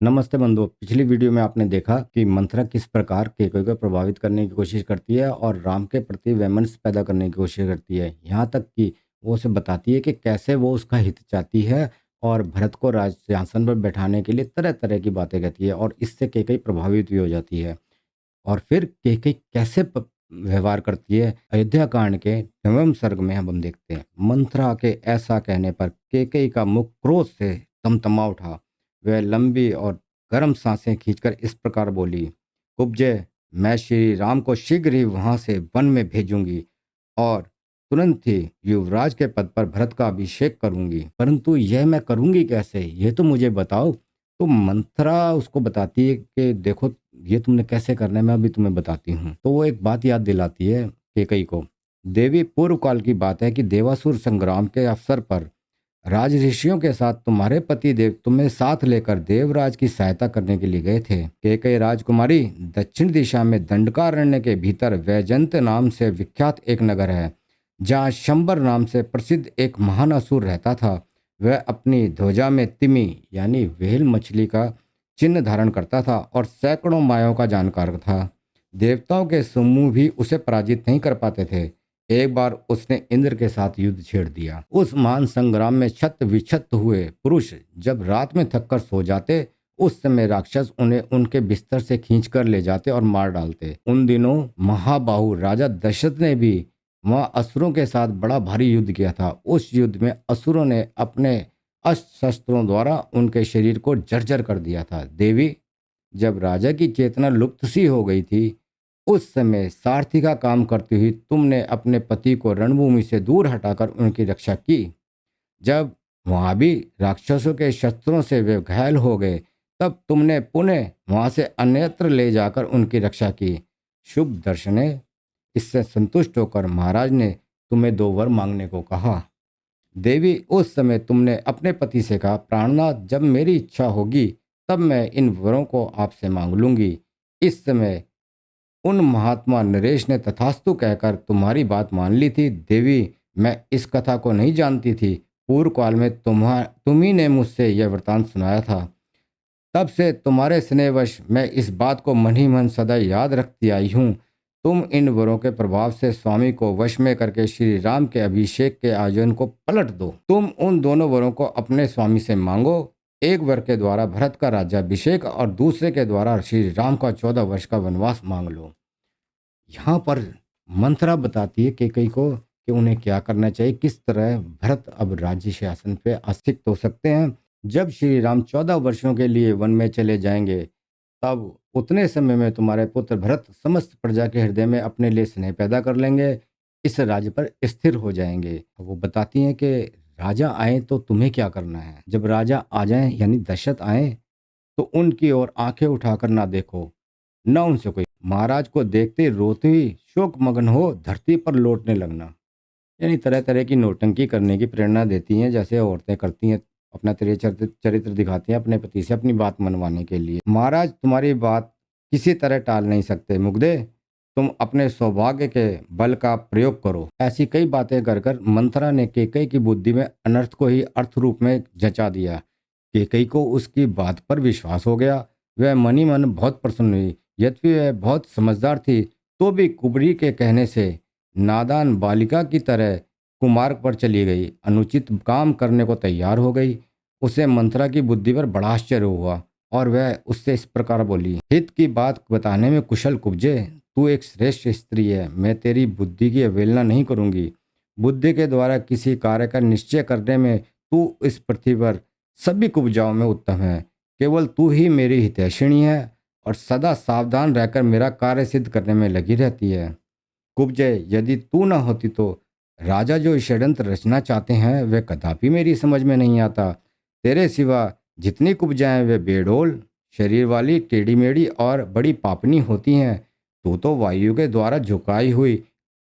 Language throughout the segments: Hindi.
नमस्ते बंधुओं। पिछली वीडियो में आपने देखा कि मंथरा किस प्रकार केकई को प्रभावित करने की कोशिश करती है और राम के प्रति वैमनस्य पैदा करने की कोशिश करती है। यहाँ तक कि वो उसे बताती है कि कैसे वो उसका हित चाहती है और भरत को राज सिंहासन पर बैठाने के लिए तरह तरह की बातें कहती है और इससे केकई प्रभावित भी हो जाती है। और फिर केकई कैसे व्यवहार करती है, अयोध्या कांड के 9वें सर्ग में हम देखते हैं। मंथरा के ऐसा कहने पर केकई का मुख क्रोध से तमतमा उठा। वह लंबी और गर्म सांसें खींचकर इस प्रकार बोली, कुब्जे, मैं श्री राम को शीघ्र ही वहां से वन में भेजूंगी और तुरंत ही युवराज के पद पर भरत का अभिषेक करूंगी। परंतु यह मैं करूंगी कैसे, ये तो मुझे बताओ। तो मंथरा उसको बताती है कि देखो, ये तुमने कैसे करना है मैं अभी तुम्हें बताती हूँ। तो वो एक बात याद दिलाती है केकई को। देवी, पूर्व काल की बात है कि देवासुर संग्राम के अवसर पर राज ऋषियों के साथ तुम्हारे पति देव तुम्हें साथ लेकर देवराज की सहायता करने के लिए गए थे। केकई राजकुमारी, दक्षिण दिशा में दंडकारण्य के भीतर वैजंत नाम से विख्यात एक नगर है, जहाँ शंबर नाम से प्रसिद्ध एक महान असुर रहता था। वह अपनी ध्वजा में तिमी यानी व्हेल मछली का चिन्ह धारण करता था और सैकड़ों मायों का जानकार था। देवताओं के समूह भी उसे पराजित नहीं कर पाते थे। एक बार उसने इंद्र के साथ युद्ध छेड़ दिया। उस महान संग्राम में छत विक्षत हुए पुरुष जब रात में थककर सो जाते, उस समय राक्षस उन्हें उनके बिस्तर से खींचकर ले जाते और मार डालते। उन दिनों महाबाहु राजा दशरथ ने भी वहाँ असुरों के साथ बड़ा भारी युद्ध किया था। उस युद्ध में असुरों ने अपने अस्त्र शस्त्रों द्वारा उनके शरीर को जर्जर कर दिया था। देवी, जब राजा की चेतना लुप्त सी हो गई थी, उस समय सारथी का काम करती हुई तुमने अपने पति को रणभूमि से दूर हटाकर उनकी रक्षा की। जब वहां भी राक्षसों के शस्त्रों से वे घायल हो गए, तब तुमने पुनः वहां से अन्यत्र ले जाकर उनकी रक्षा की। शुभ दर्शने, इससे संतुष्ट होकर महाराज ने तुम्हें 2 वर मांगने को कहा। देवी, उस समय तुमने अपने पति से कहा, प्राणनाथ, जब मेरी इच्छा होगी तब मैं इन वरों को आपसे मांग लूंगी। इस समय उन महात्मा नरेश ने तथास्तु कहकर तुम्हारी बात मान ली थी। देवी, मैं इस कथा को नहीं जानती थी। पूर्व काल में तुम ही ने मुझसे यह वृतांत सुनाया था। तब से तुम्हारे स्नेहवश मैं इस बात को मन ही मन सदा याद रखती आई हूँ। तुम इन वरों के प्रभाव से स्वामी को वश में करके श्री राम के अभिषेक के आयोजन को पलट दो। तुम उन दोनों वरों को अपने स्वामी से मांगो। एक वर के द्वारा भरत का राज्याभिषेक और दूसरे के द्वारा श्री राम का 14 वर्ष का वनवास मांग लो। यहाँ पर मंथरा बताती है केकई को कि उन्हें क्या करना चाहिए, किस तरह भरत अब राज्य शासन पे आस्तिक हो सकते हैं। जब श्री राम 14 वर्षों के लिए वन में चले जाएंगे, तब उतने समय में तुम्हारे पुत्र भरत समस्त प्रजा के हृदय में अपने लिए स्नेह पैदा कर लेंगे, इस राज्य पर स्थिर हो जाएंगे। वो बताती हैं कि राजा आए तो तुम्हें क्या करना है। जब राजा आ जाए यानी दशरथ आए, तो उनकी ओर आंखें उठाकर ना देखो, न उनसे कोई। महाराज को देखते ही रोते हुई शोक मग्न हो धरती पर लौटने लगना। यानी तरह तरह की नौटंकी करने की प्रेरणा देती हैं, जैसे औरतें करती हैं। अपना तेरे चरित्र चरित्र दिखाती हैं अपने पति से अपनी बात मनवाने के लिए। महाराज तुम्हारी बात किसी तरह टाल नहीं सकते मुग्धे, तुम अपने सौभाग्य के बल का प्रयोग करो। ऐसी कई बातें कर कर मंथरा ने केकई की बुद्धि में अनर्थ को ही अर्थ रूप में जचा दिया। केकई को उसकी बात पर विश्वास हो गया। वह मन ही मन बहुत प्रसन्न हुई। यद्यपि वह बहुत समझदार थी, तो भी कुबरी के कहने से नादान बालिका की तरह कुमार्ग पर चली गई, अनुचित काम करने को तैयार हो गई। उसे मंथरा की बुद्धि पर बड़ा आश्चर्य हुआ और वह उससे इस प्रकार बोली, हित की बात बताने में कुशल कुब्जे, तू एक श्रेष्ठ स्त्री है। मैं तेरी बुद्धि की अवहेलना नहीं करूंगी। बुद्धि के द्वारा किसी कार्य का निश्चय करने में तू इस पृथ्वी पर सभी कुब्जाओं में उत्तम है। केवल तू ही मेरी हितैषिणी है और सदा सावधान रहकर मेरा कार्य सिद्ध करने में लगी रहती है। कुब्जय, यदि तू न होती तो राजा जो षड्यंत्र रचना चाहते हैं वह कदापि मेरी समझ में नहीं आता। तेरे सिवा जितनी कुब्जाएं वे बेडोल शरीर वाली, टेढ़ी मेढ़ी और बड़ी पापनी होती हैं। तू तो वायु के द्वारा झुकाई हुई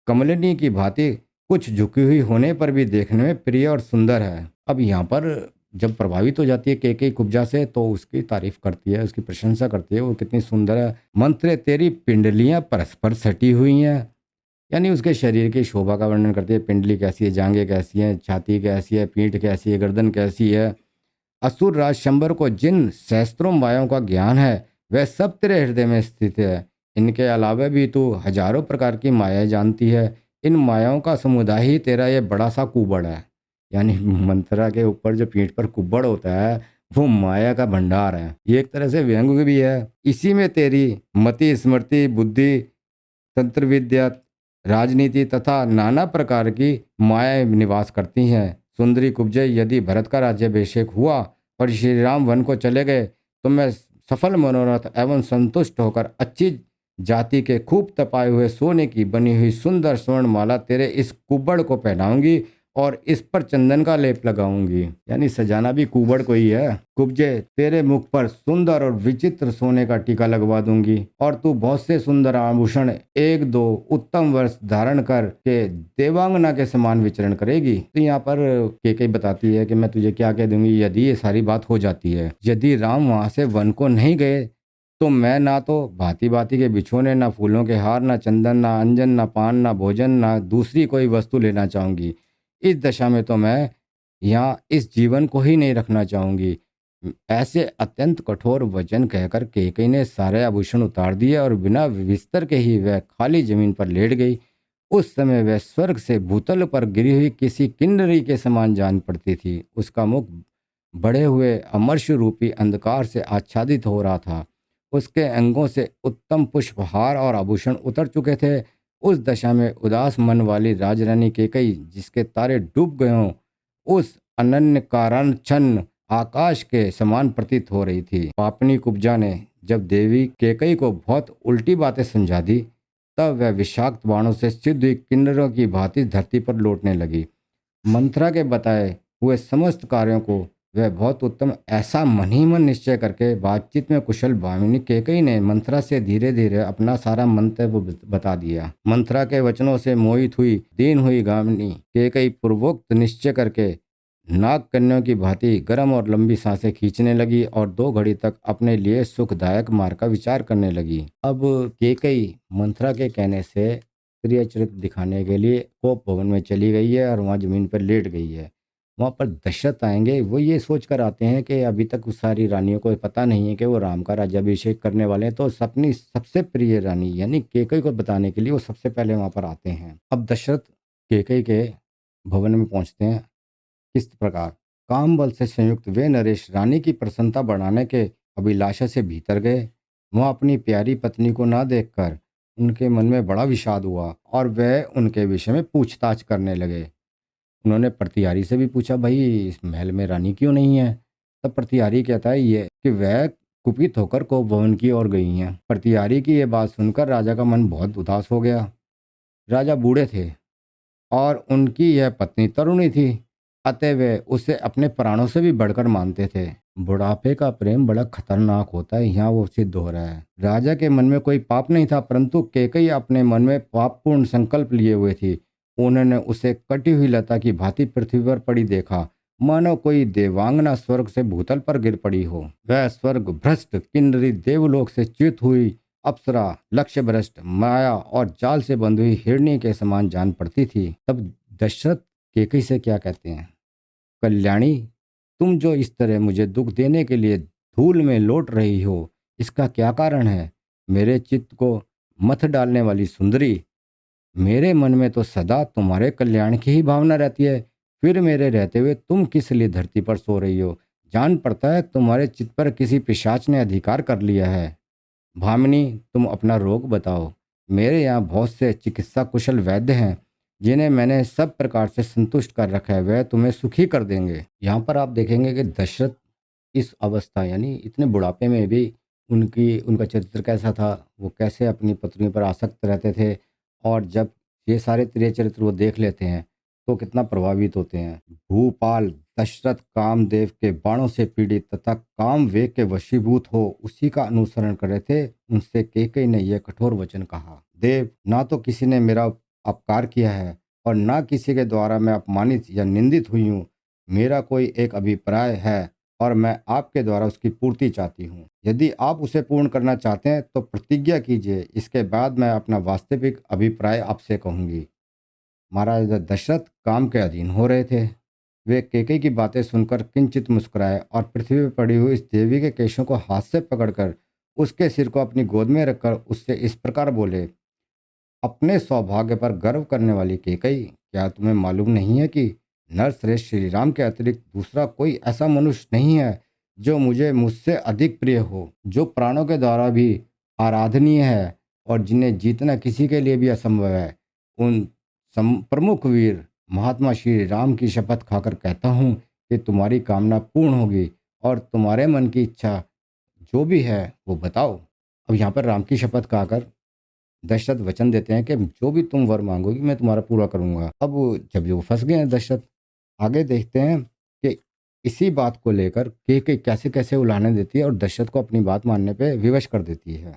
कमलिनी की भांति कुछ झुकी हुई होने पर भी देखने में प्रिय और सुंदर है। अब यहाँ पर जब प्रभावित हो जाती है केकई कुब्जा से, तो उसकी तारीफ करती है, उसकी प्रशंसा करती है, वो कितनी सुंदर है। मंत्र, तेरी पिंडलियां परस्पर सटी हुई हैं। यानी उसके शरीर की शोभा का वर्णन करती है। पिंडली कैसी है, जांघें कैसी हैं, छाती कैसी है, पीठ कैसी है, गर्दन कैसी है। असुर राज शंबर को जिन सहस्त्रों मायाओं का ज्ञान है वह सब तेरे हृदय में स्थित है। इनके अलावा भी तू हजारों प्रकार की मायाएं जानती है। इन मायाओं का समुदाय ही तेरा ये बड़ा सा कुबड़ है। यानी मंत्रा के ऊपर जो पीठ पर कुबड़ होता है वो माया का भंडार है। ये एक तरह से व्यंग भी है। इसी में तेरी मति, स्मृति, बुद्धि, तंत्र विद्या, राजनीति तथा नाना प्रकार की मायाएं निवास करती हैं। सुंदरी कुब्जे, यदि भरत का राज्याभिषेक हुआ और श्री राम वन को चले गए तो मैं सफल मनोरथ एवं संतुष्ट होकर अच्छी जाति के खूब तपाए हुए सोने की बनी हुई सुंदर स्वर्ण माला तेरे इस कुबड़ को पहनाऊंगी और इस पर चंदन का लेप लगाऊंगी। यानी सजाना भी कुबड़ को ही है। कुब्जे, तेरे मुख पर सुंदर और विचित्र सोने का टीका लगवा दूंगी और तू बहुत से सुंदर आभूषण एक दो उत्तम वर्ष धारण कर के देवांगना के समान विचरण करेगी। तो यहाँ पर केकई बताती है कि मैं तुझे क्या कह दूंगी यदि ये सारी बात हो जाती है। यदि राम वहां से वन को नहीं गए तो मैं ना तो भांति भांति के बिछोने, ना फूलों के हार, ना चंदन, ना अंजन, ना पान, ना भोजन, ना दूसरी कोई वस्तु लेना चाहूंगी। इस दशा में तो मैं यहाँ इस जीवन को ही नहीं रखना चाहूंगी। ऐसे अत्यंत कठोर वचन कहकर केकई ने सारे आभूषण उतार दिए और बिना बिस्तर के ही वह खाली जमीन पर लेट गई। उस समय वह स्वर्ग से भूतल पर गिरी हुई किसी किन्नरी के समान जान पड़ती थी। उसका मुख बढ़े हुए अमर्ष रूपी अंधकार से आच्छादित हो रहा था। उसके अंगों से उत्तम पुष्पहार और आभूषण उतर चुके थे। उस दशा में उदास मन वाली राजरानी केकई, जिसके तारे डूब गए हों, उस अनन्य कारण छन्न आकाश के समान प्रतीत हो रही थी। पापनी कुब्जा ने जब देवी केकई को बहुत उल्टी बातें समझा दी तब वह विषाक्त बाणों से सिद्ध हुई किन्नरों की भांति धरती पर लौटने लगी। मंत्रा के बताए हुए समस्त कार्यों को वह बहुत उत्तम ऐसा मन ही मन निश्चय करके बातचीत में कुशल भामिनी केकई ने मंत्रा से धीरे धीरे अपना सारा मंतव्य बता दिया। मंत्रा के वचनों से मोहित हुई दीन हुई गामिनी केकई पूर्वोक्त निश्चय करके नाग कन्याओं की भांति गर्म और लंबी सांसें खींचने लगी और 2 घड़ी तक अपने लिए सुखदायक मार्ग का विचार करने लगी। अब केकई मंत्रा के कहने से प्रिय चरित्र दिखाने के लिए कोप भवन में चली गई है और वहाँ जमीन पर लेट गई है। वहाँ पर दशरथ आएंगे, वो ये सोच कर आते हैं कि अभी तक उस सारी रानियों को पता नहीं है कि वो राम का राज्याभिषेक करने वाले हैं, तो अपनी सबसे प्रिय रानी यानी केकई को बताने के लिए वो सबसे पहले वहाँ पर आते हैं। अब दशरथ केकई के भवन में पहुँचते हैं। किस प्रकार काम बल से संयुक्त वे नरेश रानी की प्रसन्नता बढ़ाने के अभिलाषा से भीतर गए। वहाँ अपनी प्यारी पत्नी को ना देखकर उनके मन में बड़ा विषाद हुआ और वह उनके विषय में पूछताछ करने लगे। उन्होंने प्रतिहारी से भी पूछा, भाई इस महल में रानी क्यों नहीं है? तब प्रतिहारी कहता है ये कि वह कुपित होकर कोप भवन की ओर गई हैं। प्रतिहारी की यह बात सुनकर राजा का मन बहुत उदास हो गया। राजा बूढ़े थे और उनकी यह पत्नी तरुणी थी, अतः वे उसे अपने प्राणों से भी बढ़कर मानते थे। बुढ़ापे का प्रेम बड़ा खतरनाक होता है, यहाँ वो सिद्ध हो रहा है। राजा के मन में कोई पाप नहीं था, परंतु केकई अपने मन में पापपूर्ण संकल्प लिए हुए थी। उन्होंने उसे कटी हुई लता की भांति पृथ्वी पर पड़ी देखा, मानो कोई देवांगना स्वर्ग से भूतल पर गिर पड़ी हो। वह स्वर्ग भ्रष्ट किन्नरी देवलोक से च्युत हुई अप्सरा, लक्ष्य भ्रष्ट माया और जाल से बंधी हुई हिरणी के समान जान पड़ती थी। तब दशरथ केकई से क्या कहते हैं, कल्याणी, तुम जो इस तरह मुझे दुख देने के लिए धूल में लौट रही हो, इसका क्या कारण है? मेरे चित्त को मथ डालने वाली सुंदरी, मेरे मन में तो सदा तुम्हारे कल्याण की ही भावना रहती है, फिर मेरे रहते हुए तुम किस लिए धरती पर सो रही हो? जान पड़ता है तुम्हारे चित्त पर किसी पिशाच ने अधिकार कर लिया है। भामिनी, तुम अपना रोग बताओ। मेरे यहाँ बहुत से चिकित्सा कुशल वैद्य हैं जिन्हें मैंने सब प्रकार से संतुष्ट कर रखा है, वह तुम्हें सुखी कर देंगे। यहाँ पर आप देखेंगे कि दशरथ इस अवस्था यानी इतने बुढ़ापे में भी उनका चरित्र कैसा था, वो कैसे अपनी पत्नी पर आसक्त रहते थे, और जब ये सारे त्रिय चरित्र वो देख लेते हैं तो कितना प्रभावित होते हैं। भूपाल दशरथ कामदेव के बाणों से पीड़ित तथा काम वेग के वशीभूत हो उसी का अनुसरण कर रहे थे। उनसे केकई ने यह कठोर वचन कहा, देव, ना तो किसी ने मेरा अपकार किया है और ना किसी के द्वारा मैं अपमानित या निंदित हुई हूँ। मेरा कोई एक अभिप्राय है और मैं आपके द्वारा उसकी पूर्ति चाहती हूँ। यदि आप उसे पूर्ण करना चाहते हैं तो प्रतिज्ञा कीजिए, इसके बाद मैं अपना वास्तविक अभिप्राय आपसे कहूँगी। महाराज दशरथ काम के अधीन हो रहे थे। वे केकई की बातें सुनकर किंचित मुस्कुराए और पृथ्वी पर पड़ी हुई इस देवी के केशों को हाथ से पकड़कर उसके सिर को अपनी गोद में रखकर उससे इस प्रकार बोले। अपने सौभाग्य पर गर्व करने वाली केकई, क्या तुम्हें मालूम नहीं है कि नरश्रेष्ठ श्री राम के अतिरिक्त दूसरा कोई ऐसा मनुष्य नहीं है जो मुझे मुझसे अधिक प्रिय हो, जो प्राणों के द्वारा भी आराधनीय है और जिन्हें जीतना किसी के लिए भी असंभव है। उन प्रमुख वीर महात्मा श्री राम की शपथ खाकर कहता हूँ कि तुम्हारी कामना पूर्ण होगी और तुम्हारे मन की इच्छा जो भी है वो बताओ। अब यहाँ पर राम की शपथ खाकर दशरथ वचन देते हैं कि जो भी तुम वर मांगोगी मैं तुम्हारा पूरा करूंगा। अब जब वो फंस गए हैं दशरथ, आगे देखते हैं कि इसी बात को लेकर के कैसे कैसे उलाहने देती है और दशरथ को अपनी बात मानने पे विवश कर देती है।